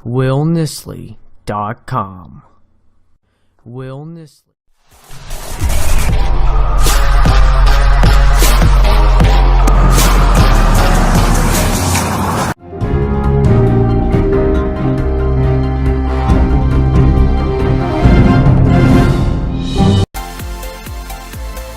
WillNisley.com. Will Nisley.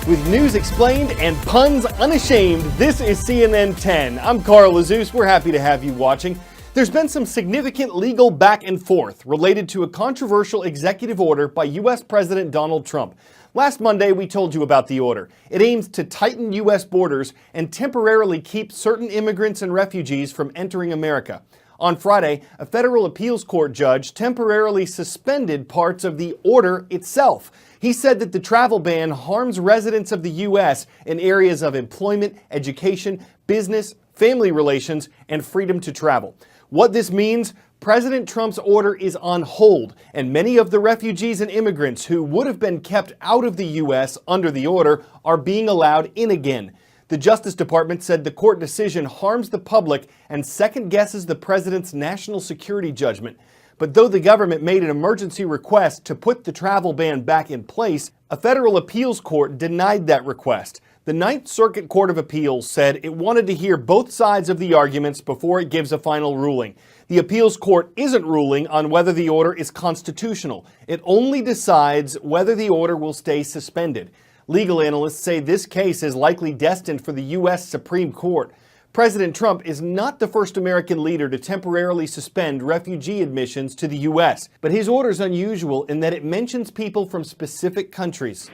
With news explained and puns unashamed, this is CNN 10. I'm Carl Azus. We're happy to have you watching. There's been some significant legal back and forth related to a controversial executive order by U.S. President Donald Trump. Last Monday, we told you about the order. It aims to tighten U.S. borders and temporarily keep certain immigrants and refugees from entering America. On Friday, a federal appeals court judge temporarily suspended parts of the order itself. He said that the travel ban harms residents of the U.S. in areas of employment, education, business, family relations, and freedom to travel. What this means? President Trump's order is on hold, and many of the refugees and immigrants who would have been kept out of the U.S. under the order are being allowed in again. The Justice Department said the court decision harms the public and second-guesses the president's national security judgment. But though the government made an emergency request to put the travel ban back in place, a federal appeals court denied that request. The Ninth Circuit Court of Appeals said it wanted to hear both sides of the arguments before it gives a final ruling. The appeals court isn't ruling on whether the order is constitutional. It only decides whether the order will stay suspended. Legal analysts say this case is likely destined for the U.S. Supreme Court. President Trump is not the first American leader to temporarily suspend refugee admissions to the U.S., but his order is unusual in that it mentions people from specific countries.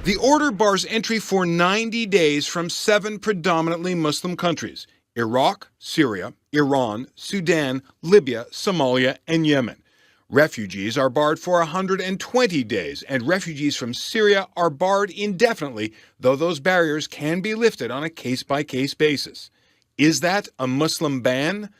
The order bars entry for 90 days from 7 predominantly Muslim countries: Iraq, Syria, Iran, Sudan, Libya, Somalia, and Yemen. Refugees are barred for 120 days, and refugees from Syria are barred indefinitely, though those barriers can be lifted on a case-by-case basis. Is that a Muslim ban?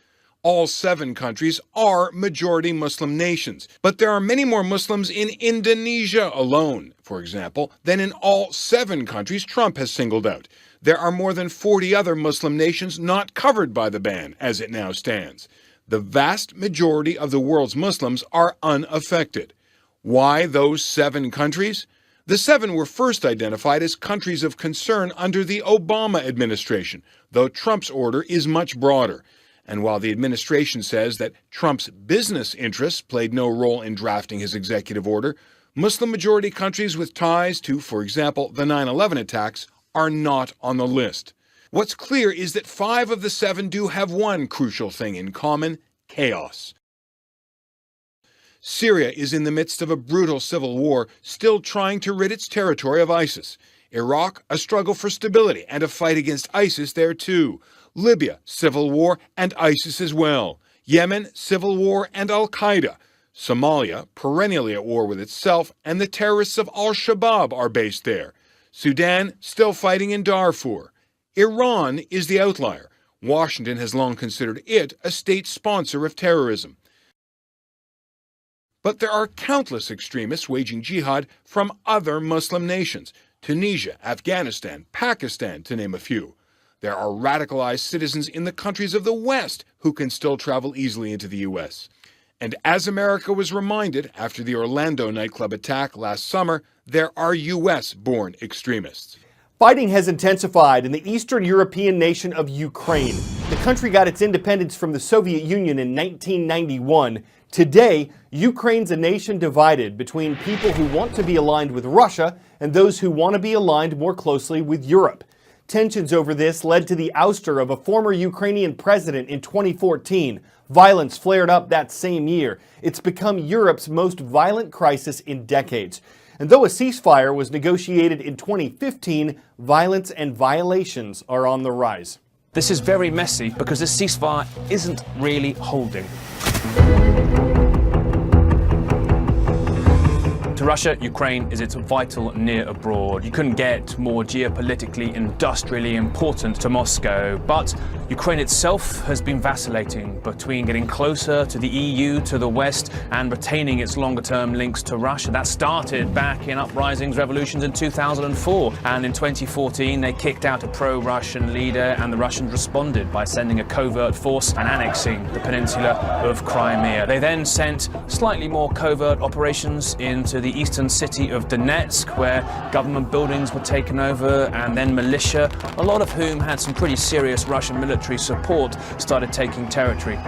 All 7 countries are majority Muslim nations, but there are many more Muslims in Indonesia alone, for example, than in all 7 countries Trump has singled out. There are more than 40 other Muslim nations not covered by the ban, as it now stands. The vast majority of the world's Muslims are unaffected. Why those 7 countries? The 7 were first identified as countries of concern under the Obama administration, though Trump's order is much broader. And while the administration says that Trump's business interests played no role in drafting his executive order, Muslim-majority countries with ties to, for example, the 9/11 attacks are not on the list. What's clear is that 5 of the 7 do have one crucial thing in common: chaos. Syria is in the midst of a brutal civil war, still trying to rid its territory of ISIS. Iraq, a struggle for stability and a fight against ISIS there too. Libya, civil war and ISIS as well. Yemen, civil war and Al-Qaeda. Somalia, perennially at war with itself, and the terrorists of Al-Shabaab are based there. Sudan, still fighting in Darfur. Iran is the outlier. Washington has long considered it a state sponsor of terrorism. But there are countless extremists waging jihad from other Muslim nations: Tunisia, Afghanistan, Pakistan, to name a few. There are radicalized citizens in the countries of the West who can still travel easily into the U.S. And as America was reminded after the Orlando nightclub attack last summer, there are U.S.-born extremists. Fighting has intensified in the Eastern European nation of Ukraine. The country got its independence from the Soviet Union in 1991. Today, Ukraine's a nation divided between people who want to be aligned with Russia and those who want to be aligned more closely with Europe. Tensions over this led to the ouster of a former Ukrainian president in 2014. Violence flared up that same year. It's become Europe's most violent crisis in decades. And though a ceasefire was negotiated in 2015, violence and violations are on the rise. This is very messy because the ceasefire isn't really holding. To Russia, Ukraine is its vital near abroad. You couldn't get more geopolitically, industrially important to Moscow. But Ukraine itself has been vacillating between getting closer to the EU, to the West, and retaining its longer-term links to Russia. That started back in uprisings, revolutions in 2004. And in 2014, they kicked out a pro-Russian leader, and the Russians responded by sending a covert force and annexing the peninsula of Crimea. They then sent slightly more covert operations into the eastern city of Donetsk, where government buildings were taken over, and then militia, a lot of whom had some pretty serious Russian military support, started taking territory.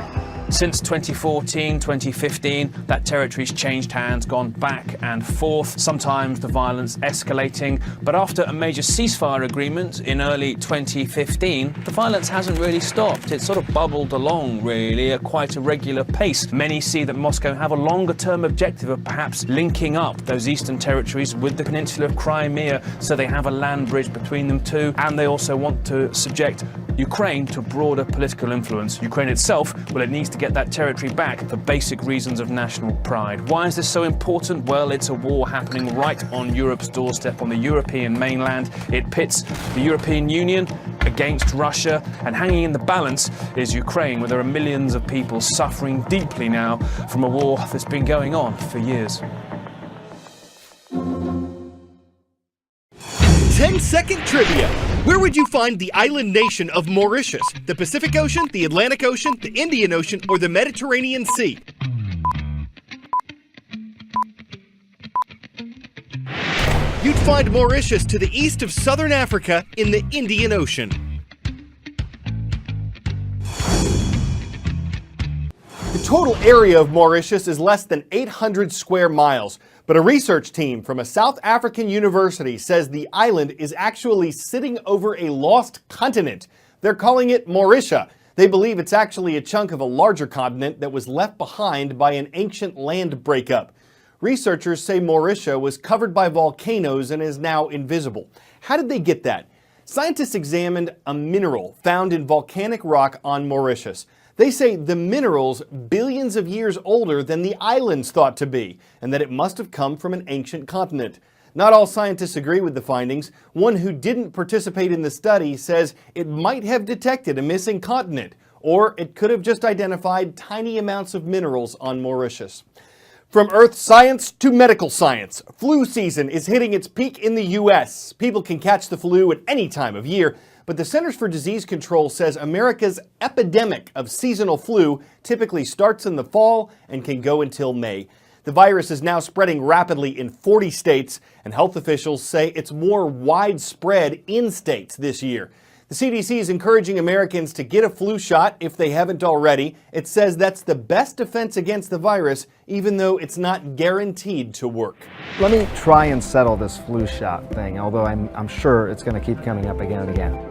Since 2014, 2015, that territory's changed hands, gone back and forth, sometimes the violence escalating. But after a major ceasefire agreement in early 2015, the violence hasn't really stopped. It's sort of bubbled along, really, at quite a regular pace. Many see that Moscow have a longer-term objective of perhaps linking up those eastern territories with the peninsula of Crimea, so they have a land bridge between them too, and they also want to subject Ukraine to broader political influence. Ukraine itself, well, it needs to get that territory back for basic reasons of national pride. Why is this so important? Well, it's a war happening right on Europe's doorstep, on the European mainland. It pits the European Union against Russia, and hanging in the balance is Ukraine, where there are millions of people suffering deeply now from a war that's been going on for years. 10-second trivia. Where would you find the island nation of Mauritius? The Pacific Ocean, the Atlantic Ocean, the Indian Ocean, or the Mediterranean Sea? You'd find Mauritius to the east of southern Africa in the Indian Ocean. The total area of Mauritius is less than 800 square miles. But a research team from a South African university says the island is actually sitting over a lost continent. They're calling it Mauritia. They believe it's actually a chunk of a larger continent that was left behind by an ancient land breakup. Researchers say Mauritia was covered by volcanoes and is now invisible. How did they get that? Scientists examined a mineral found in volcanic rock on Mauritius. They say the mineral's billions of years older than the island's thought to be, and that it must have come from an ancient continent. Not all scientists agree with the findings. One who didn't participate in the study says it might have detected a missing continent, or it could have just identified tiny amounts of minerals on Mauritius. From earth science to medical science, flu season is hitting its peak in the U.S. People can catch the flu at any time of year, but the Centers for Disease Control says America's epidemic of seasonal flu typically starts in the fall and can go until May. The virus is now spreading rapidly in 40 states, and health officials say it's more widespread in states this year. The CDC is encouraging Americans to get a flu shot if they haven't already. It says that's the best defense against the virus, even though it's not guaranteed to work. Let me try and settle this flu shot thing, although I'm sure it's going to keep coming up again and again.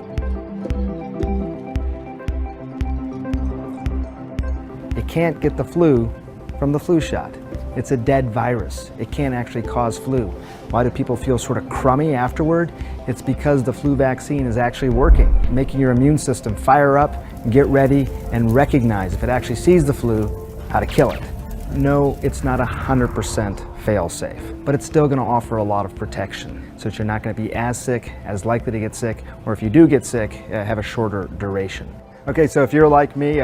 You can't get the flu from the flu shot. It's a dead virus. It can't actually cause flu. Why do people feel sort of crummy afterward? It's because the flu vaccine is actually working, making your immune system fire up, get ready, and recognize, if it actually sees the flu, how to kill it. No, it's not 100% fail-safe, but it's still going to offer a lot of protection, so that you're not going to be as sick, as likely to get sick, or if you do get sick, have a shorter duration. Okay, so if you're like me,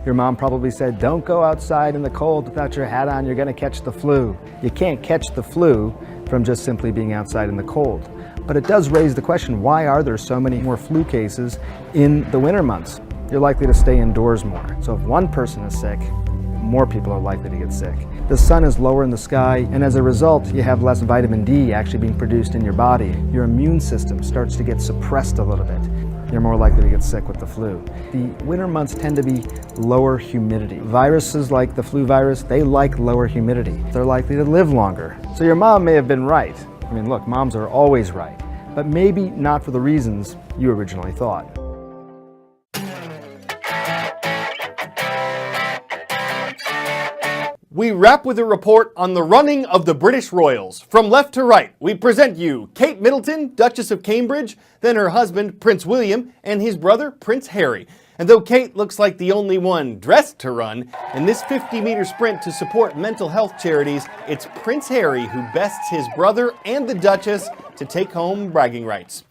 your mom probably said, don't go outside in the cold without your hat on, you're going to catch the flu. You can't catch the flu from just simply being outside in the cold. But it does raise the question, why are there so many more flu cases in the winter months? You're likely to stay indoors more. So if one person is sick, more people are likely to get sick. The sun is lower in the sky, and as a result, you have less vitamin D actually being produced in your body. Your immune system starts to get suppressed a little bit. You're more likely to get sick with the flu. The winter months tend to be lower humidity. Viruses like the flu virus, they like lower humidity. They're likely to live longer. So your mom may have been right. I mean, look, moms are always right, but maybe not for the reasons you originally thought. We wrap with a report on the running of the British royals. From left to right, we present you Kate Middleton, Duchess of Cambridge, then her husband, Prince William, and his brother, Prince Harry. And though Kate looks like the only one dressed to run, in this 50-meter sprint to support mental health charities, it's Prince Harry who bests his brother and the Duchess to take home bragging rights.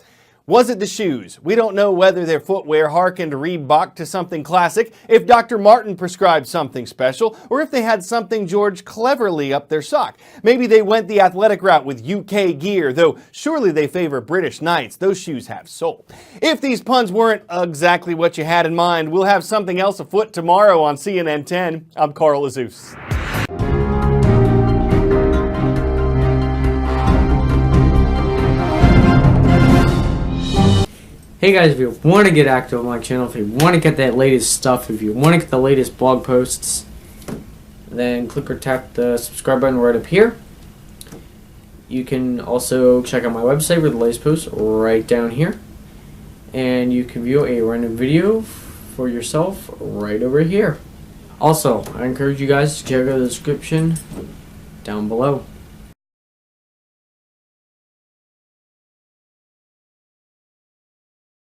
Was it the shoes? We don't know whether their footwear harkened Reebok to something classic, if Dr. Martin prescribed something special, or if they had something George cleverly up their sock. Maybe they went the athletic route with UK gear, though surely they favor British Knights. Those shoes have soul. If these puns weren't exactly what you had in mind, we'll have something else afoot tomorrow on CNN 10. I'm Carl Azuz. Hey guys, if you want to get active on my channel, if you want to get that latest stuff, if you want to get the latest blog posts, then click or tap the subscribe button right up here. You can also check out my website with the latest posts right down here. And you can view a random video for yourself right over here. Also, I encourage you guys to check out the description down below.